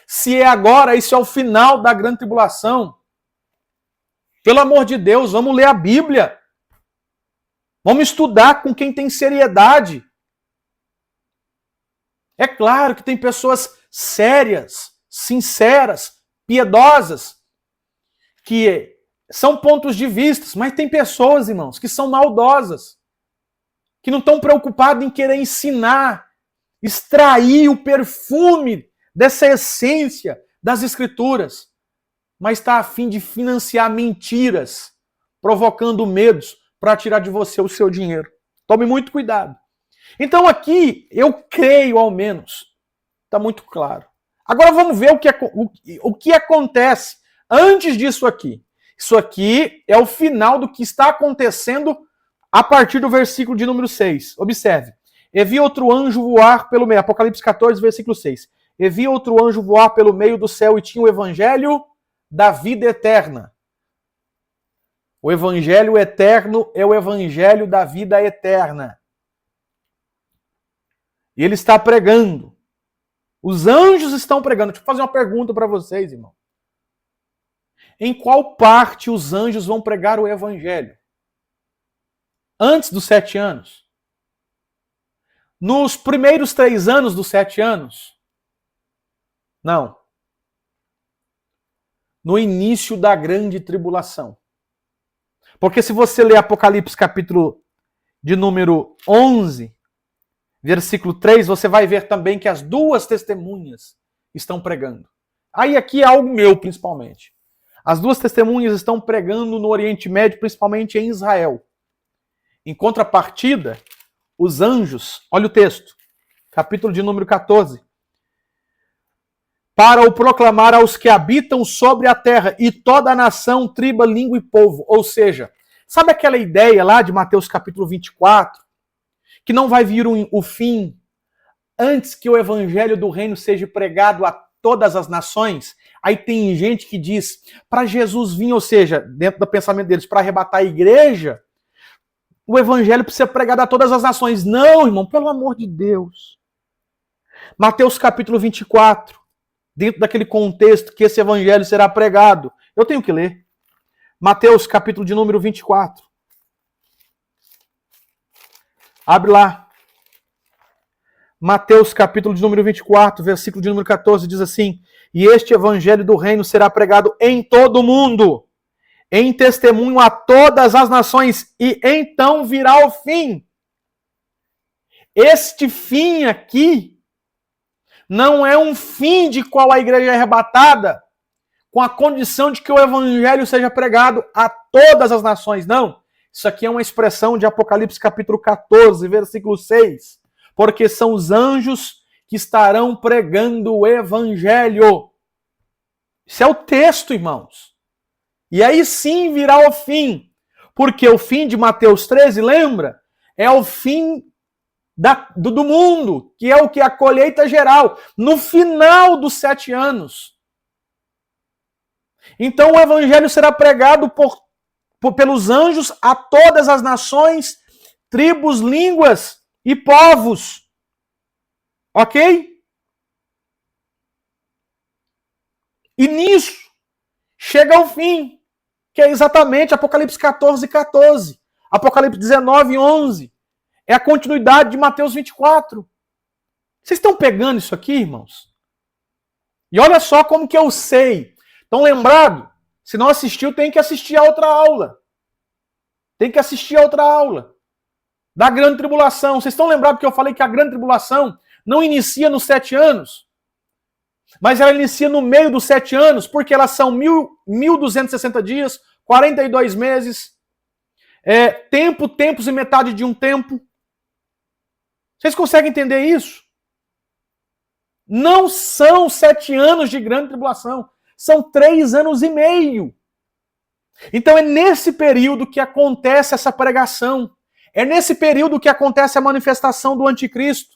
S1: Se é agora, isso é o final da grande tribulação. Pelo amor de Deus, vamos ler a Bíblia. Vamos estudar com quem tem seriedade. É claro que tem pessoas sérias, sinceras, piedosas, que são pontos de vista, mas tem pessoas, irmãos, que são maldosas, que não estão preocupadas em querer ensinar, extrair o perfume dessa essência das Escrituras, mas está a fim de financiar mentiras, provocando medos para tirar de você o seu dinheiro. Tome muito cuidado. Então aqui, eu creio ao menos, está muito claro. Agora vamos ver o que acontece antes disso aqui. Isso aqui é o final do que está acontecendo a partir do versículo de número 6. Observe. E vi outro anjo voar pelo meio. Apocalipse 14, versículo 6. E vi outro anjo voar pelo meio do céu e tinha o evangelho da vida eterna. O evangelho eterno é o evangelho da vida eterna. E ele está pregando. Os anjos estão pregando. Deixa eu fazer uma pergunta para vocês, irmão. Em qual parte os anjos vão pregar o evangelho? Antes dos 7 anos? Nos primeiros 3 anos dos 7 anos? Não. No início da grande tribulação. Porque se você ler Apocalipse capítulo de número 11, versículo 3, você vai ver também que as 2 testemunhas estão pregando. Aí aqui é algo meu, principalmente. As 2 testemunhas estão pregando no Oriente Médio, principalmente em Israel. Em contrapartida, os anjos, olha o texto, capítulo de número 14, para o proclamar aos que habitam sobre a terra e toda a nação, tribo, língua e povo. Ou seja, sabe aquela ideia lá de Mateus capítulo 24, que não vai vir o fim antes que o evangelho do reino seja pregado a todas as nações? Aí tem gente que diz, para Jesus vir, ou seja, dentro do pensamento deles, para arrebatar a igreja, o evangelho precisa ser pregado a todas as nações. Não, irmão, pelo amor de Deus. Mateus capítulo 24, dentro daquele contexto que esse evangelho será pregado. Eu tenho que ler. Mateus capítulo de número 24. Abre lá. Mateus capítulo de número 24, versículo de número 14, diz assim: e este evangelho do reino será pregado em todo o mundo, em testemunho a todas as nações, e então virá o fim. Este fim aqui não é um fim de qual a igreja é arrebatada com a condição de que o evangelho seja pregado a todas as nações. Não. Isso aqui é uma expressão de Apocalipse capítulo 14, versículo 6. Porque são os anjos que estarão pregando o evangelho. Isso é o texto, irmãos. E aí sim virá o fim. Porque o fim de Mateus 13, lembra? É o fim do mundo, que é o que? A colheita geral. No final dos 7 anos. Então o evangelho será pregado pelos anjos a todas as nações, tribos, línguas e povos. Ok? E nisso chega ao fim, que é exatamente Apocalipse 14, 14. Apocalipse 19, 11. É a continuidade de Mateus 24. Vocês estão pegando isso aqui, irmãos? E olha só como que eu sei. Estão lembrados? Se não assistiu, tem que assistir a outra aula. Tem que assistir a outra aula. Da grande tribulação. Vocês estão lembrados que eu falei que a grande tribulação não inicia nos 7 anos? Mas ela inicia no meio dos 7 anos, porque elas são 1.260 dias, 42 meses, tempos e metade de um tempo. Vocês conseguem entender isso? Não são 7 anos de grande tribulação, são 3 anos e meio. Então é nesse período que acontece essa pregação. É nesse período que acontece a manifestação do anticristo.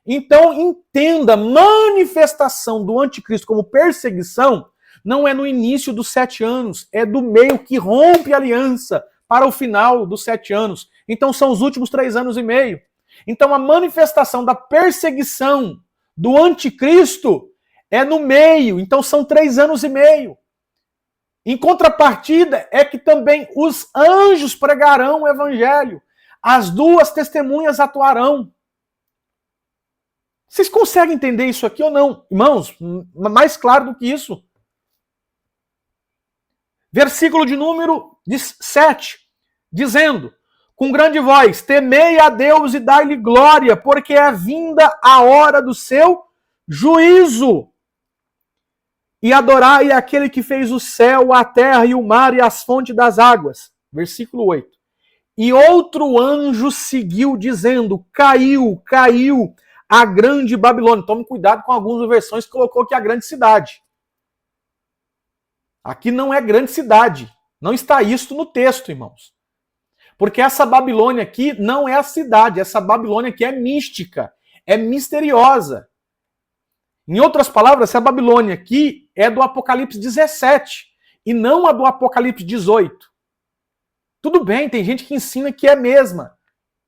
S1: Então entenda, manifestação do anticristo como perseguição não é no início dos 7 anos, é do meio que rompe a aliança para o final dos 7 anos. Então são os últimos 3 anos e meio. Então a manifestação da perseguição do anticristo é no meio, então são 3 anos e meio. Em contrapartida é que também os anjos pregarão o evangelho. As 2 testemunhas atuarão. Vocês conseguem entender isso aqui ou não? Irmãos, mais claro do que isso. Versículo de número 7, dizendo, com grande voz, temei a Deus e dai-lhe glória, porque é vinda a hora do seu juízo. E adorai aquele que fez o céu, a terra e o mar e as fontes das águas. Versículo 8. E outro anjo seguiu dizendo, caiu a grande Babilônia. Tome cuidado com algumas versões que colocou aqui a grande cidade. Aqui não é grande cidade. Não está isso no texto, irmãos. Porque essa Babilônia aqui não é a cidade. Essa Babilônia aqui é mística. É misteriosa. Em outras palavras, essa Babilônia aqui é do Apocalipse 17 e não a do Apocalipse 18. Tudo bem, tem gente que ensina que é a mesma.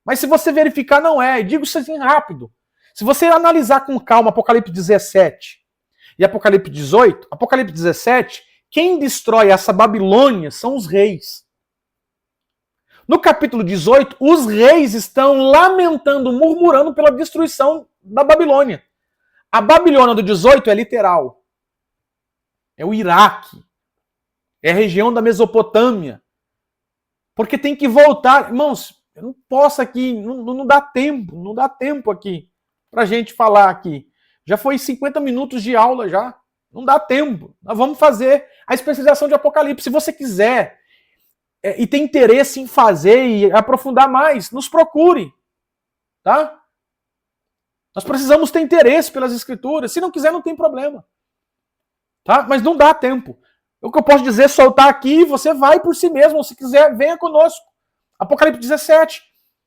S1: Mas se você verificar, não é. E digo isso assim rápido. Se você analisar com calma Apocalipse 17 e Apocalipse 18, Apocalipse 17, quem destrói essa Babilônia são os reis. No capítulo 18, os reis estão lamentando, murmurando pela destruição da Babilônia. A Babilônia do 18 é literal. É o Iraque. É a região da Mesopotâmia. Porque tem que voltar. Irmãos, eu não posso aqui, não dá tempo aqui pra gente falar aqui. Já foi 50 minutos de aula já. Não dá tempo. Nós vamos fazer a especialização de Apocalipse. Se você quiser e tem interesse em fazer e aprofundar mais, nos procure. Tá? Nós precisamos ter interesse pelas escrituras. Se não quiser, não tem problema. Tá? Mas não dá tempo. O que eu posso dizer é soltar aqui, você vai por si mesmo. Se quiser, venha conosco. Apocalipse 17.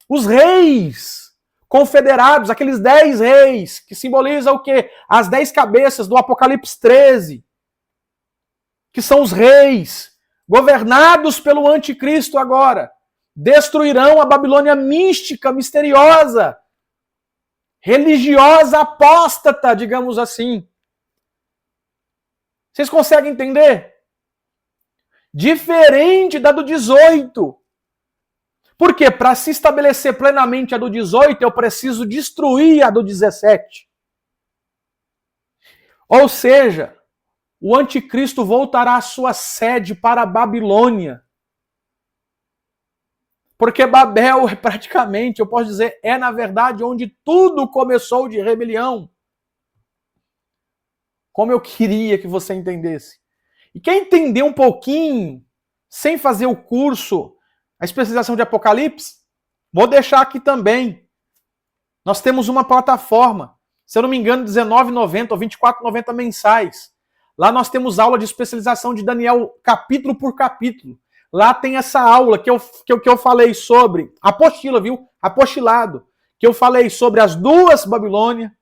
S1: Os reis confederados, aqueles 10 reis, que simbolizam o quê? As 10 cabeças do Apocalipse 13. Que são os reis, governados pelo anticristo agora. Destruirão a Babilônia mística, misteriosa, religiosa, apóstata, digamos assim. Vocês conseguem entender? Diferente da do 18. Porque para se estabelecer plenamente a do 18, eu preciso destruir a do 17. Ou seja, o anticristo voltará à sua sede para a Babilônia. Porque Babel é praticamente, eu posso dizer, é na verdade onde tudo começou de rebelião. Como eu queria que você entendesse. E quer entender um pouquinho, sem fazer o curso, a especialização de Apocalipse, vou deixar aqui também. Nós temos uma plataforma, se eu não me engano, R$19,90 ou R$24,90 mensais. Lá nós temos aula de especialização de Daniel, capítulo por capítulo. Lá tem essa aula que eu falei sobre, apostila, viu? Apostilado. Que eu falei sobre as duas Babilônia,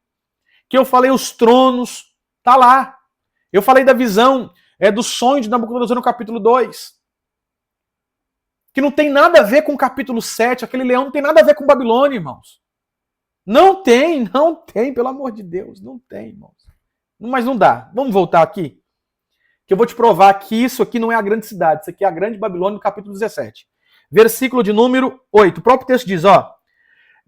S1: que eu falei os tronos, tá lá. Eu falei da visão, do sonho de Nabucodonosor no capítulo 2. Que não tem nada a ver com o capítulo 7, aquele leão não tem nada a ver com Babilônia, irmãos. Não tem, pelo amor de Deus, não tem, irmãos. Mas não dá. Vamos voltar aqui, que eu vou te provar que isso aqui não é a grande cidade, isso aqui é a grande Babilônia no capítulo 17. Versículo de número 8. O próprio texto diz,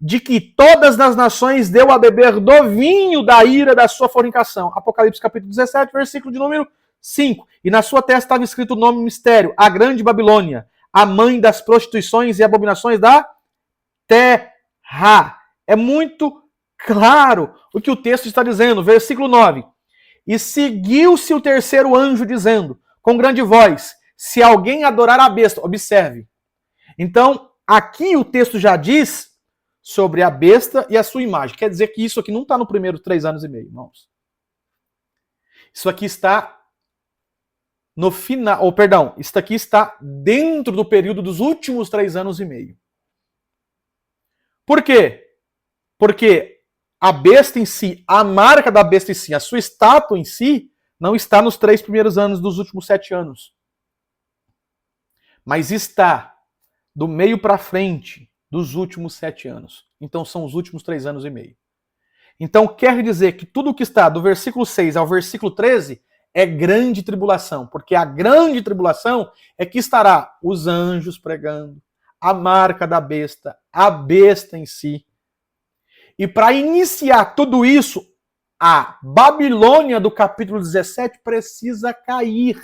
S1: de que todas as nações deu a beber do vinho da ira da sua fornicação. Apocalipse capítulo 17, versículo de número 5. E na sua testa estava escrito o nome mistério, a grande Babilônia, a mãe das prostituições e abominações da terra. É muito claro o que o texto está dizendo. Versículo 9. E seguiu-se o terceiro anjo dizendo, com grande voz, se alguém adorar a besta, observe. Então, aqui o texto já diz sobre a besta e a sua imagem. Quer dizer que isso aqui não está no primeiro 3 anos e meio, irmãos. Isso aqui está no final, isso aqui está dentro do período dos últimos 3 anos e meio. Por quê? Porque a besta em si, a marca da besta em si, a sua estátua em si, não está nos 3 primeiros anos dos últimos 7 anos. Mas está do meio para frente dos últimos 7 anos. Então são os últimos 3 anos e meio. Então quer dizer que tudo o que está do versículo 6 ao versículo 13 é grande tribulação, porque a grande tribulação é que estará os anjos pregando, a marca da besta, a besta em si. E para iniciar tudo isso, a Babilônia do capítulo 17 precisa cair.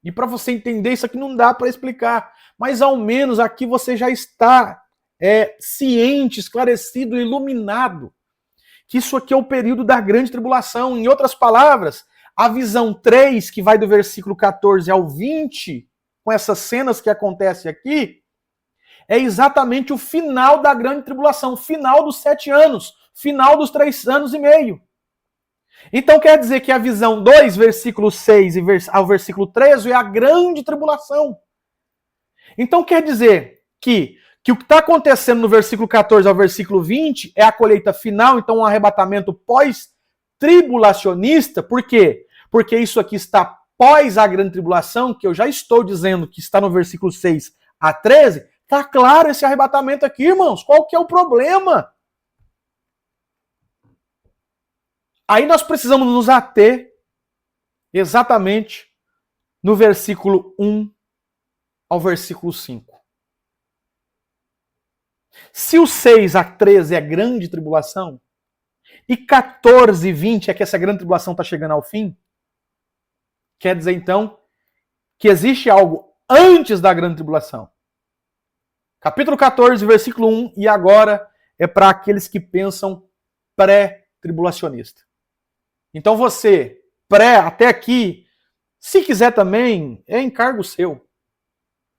S1: E para você entender, isso aqui não dá para explicar, mas ao menos aqui você já está ciente, esclarecido, iluminado, que isso aqui é o período da grande tribulação. Em outras palavras, a visão 3, que vai do versículo 14 ao 20, com essas cenas que acontecem aqui, é exatamente o final da grande tribulação, final dos 7 anos, final dos 3 anos e meio. Então quer dizer que a visão 2, versículo 6 ao versículo 13, é a grande tribulação. Então quer dizer que o que está acontecendo no versículo 14 ao versículo 20 é a colheita final, então um arrebatamento pós-tribulacionista. Por quê? Porque isso aqui está pós a grande tribulação, que eu já estou dizendo que está no versículo 6 a 13. Está claro esse arrebatamento aqui, irmãos. Qual que é o problema? Aí nós precisamos nos ater exatamente no versículo 1 ao versículo 5. Se o 6 a 13 é grande tribulação, e 14 e 20 é que essa grande tribulação está chegando ao fim, quer dizer então que existe algo antes da grande tribulação. Capítulo 14, versículo 1, e agora é para aqueles que pensam pré-tribulacionista. Então você, até aqui, se quiser também, é encargo seu.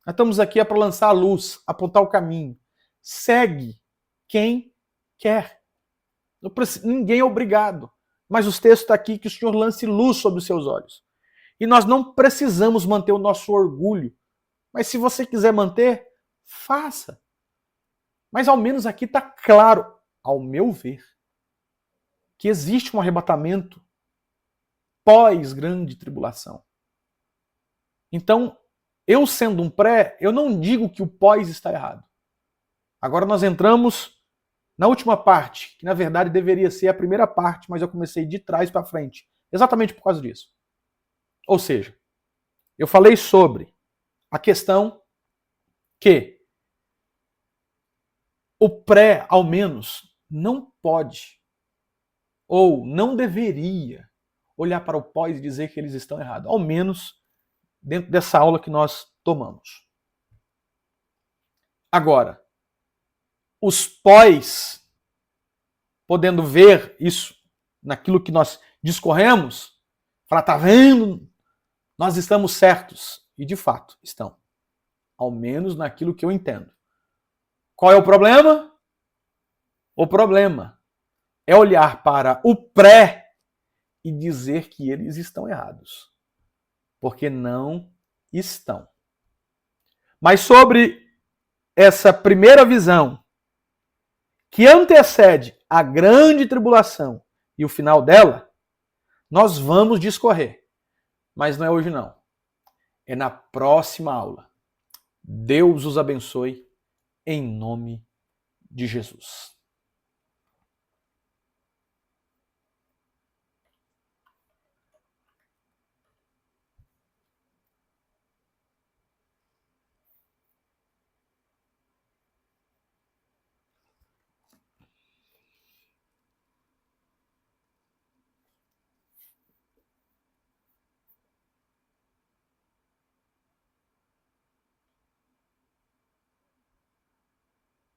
S1: Nós estamos aqui para lançar a luz, apontar o caminho. Segue quem quer. Ninguém é obrigado. Mas os textos estão aqui que o Senhor lance luz sobre os seus olhos. E nós não precisamos manter o nosso orgulho. Mas se você quiser manter, faça. Mas ao menos aqui está claro, ao meu ver, que existe um arrebatamento pós-grande tribulação. Então, eu sendo um pré, eu não digo que o pós está errado. Agora nós entramos na última parte, que na verdade deveria ser a primeira parte, mas eu comecei de trás para frente, exatamente por causa disso. Ou seja, eu falei sobre a questão que o pré, ao menos, não pode ou não deveria olhar para o pós e dizer que eles estão errados. Ao menos dentro dessa aula que nós tomamos. Agora, os pós, podendo ver isso naquilo que nós discorremos, falar, tá vendo? Nós estamos certos. E de fato estão. Ao menos naquilo que eu entendo. Qual é o problema? O problema é olhar para o pré e dizer que eles estão errados. Porque não estão. Mas sobre essa primeira visão, que antecede a grande tribulação e o final dela, nós vamos discorrer. Mas não é hoje não. É na próxima aula. Deus os abençoe em nome de Jesus.